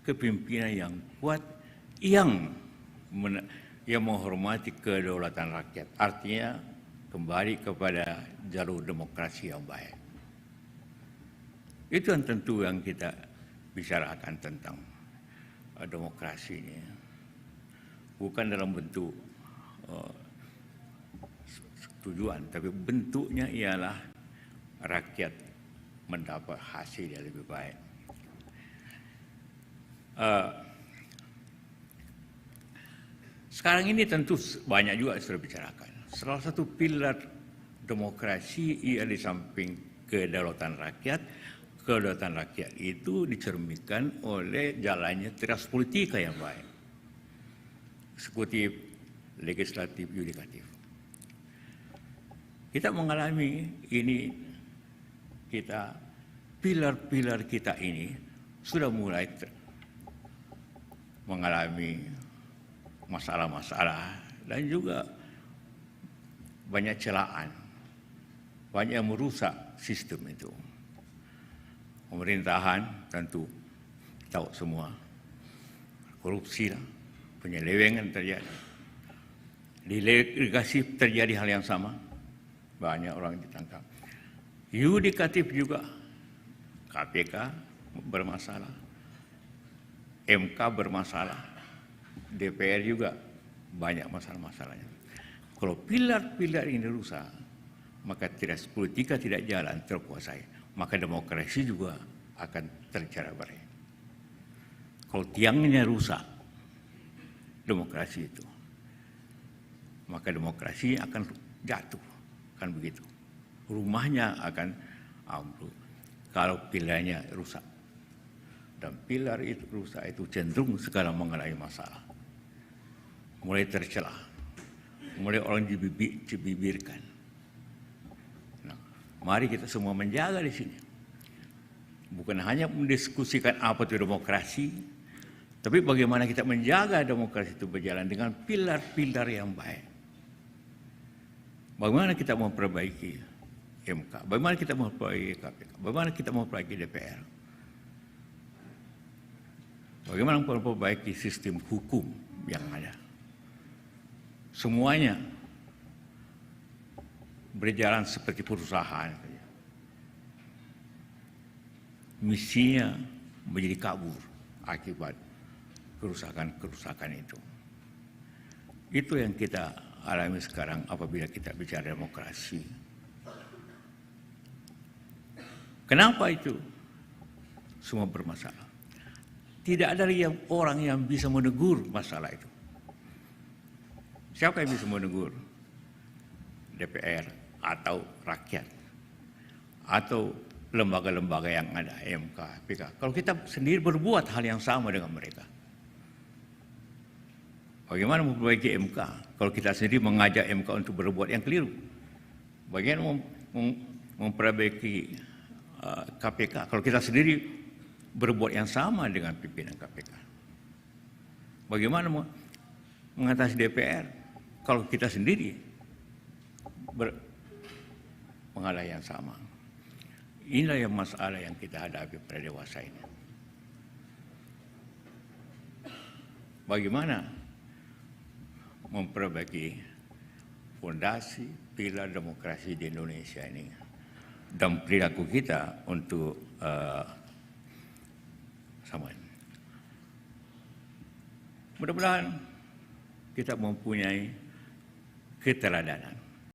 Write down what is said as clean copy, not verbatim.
kepemimpinan yang kuat yang menghormati kedaulatan rakyat. Artinya kembali kepada jalur demokrasi yang baik. Itu yang tentu yang kita bicarakan tentang demokrasi ini. Bukan dalam bentuk tujuan, tapi bentuknya ialah rakyat mendapat hasil yang lebih baik. Sekarang ini tentu banyak juga sudah bicarakan. Salah satu pilar demokrasi ialah di samping kedaulatan rakyat. Kedaulatan rakyat itu dicerminkan oleh jalannya trias politika yang baik. Eksekutif, legislatif, yudikatif. Kita mengalami ini, pilar-pilar kita ini sudah mulai mengalami masalah-masalah dan juga banyak celaan, banyak yang merusak sistem itu. Pemerintahan tentu tahu semua, korupsi, penyelewengan terjadi, di legislatif terjadi hal yang sama, banyak orang ditangkap. Yudikatif juga, KPK bermasalah, MK bermasalah, DPR juga banyak masalah-masalahnya. Kalau pilar-pilar ini rusak, maka trias politika tidak jalan, terkuasai. Maka demokrasi juga akan tercerai-berai. Kalau tiangnya rusak, demokrasi itu, maka demokrasi akan jatuh, kan begitu. Rumahnya akan ambruk kalau pilarnya rusak. Dan pilar itu rusak itu cenderung sekarang mengalami masalah. Mulai tercelah, mulai orang dibibirkan. Nah, mari kita semua menjaga di sini. Bukan hanya mendiskusikan apa itu demokrasi, tapi bagaimana kita menjaga demokrasi itu berjalan dengan pilar-pilar yang baik. Bagaimana kita memperbaiki MK, bagaimana kita memperbaiki KPK, bagaimana kita memperbaiki DPR. Bagaimana memperbaiki sistem hukum yang ada. Semuanya berjalan seperti perusahaan. Misinya menjadi kabur akibat kerusakan-kerusakan itu. Itu yang kita alami sekarang apabila kita bicara demokrasi. Kenapa itu semua bermasalah? Tidak ada orang yang bisa menegur masalah itu. Siapa yang bisa menegur? DPR atau rakyat atau lembaga-lembaga yang ada, MK, PK. Kalau kita sendiri berbuat hal yang sama dengan mereka, bagaimana memperbaiki MK? Kalau kita sendiri mengajak MK untuk berbuat yang keliru, bagaimana memperbaiki KPK? Kalau kita sendiri berbuat yang sama dengan pimpinan KPK, bagaimana mengatasi DPR? Kalau kita sendiri mengalami yang sama. Inilah yang masalah yang kita hadapi pada dewasa ini. Bagaimana memperbaiki fondasi pilar demokrasi di Indonesia ini dan perilaku kita untuk sama. Mudah-mudahan kita mempunyai keteladanan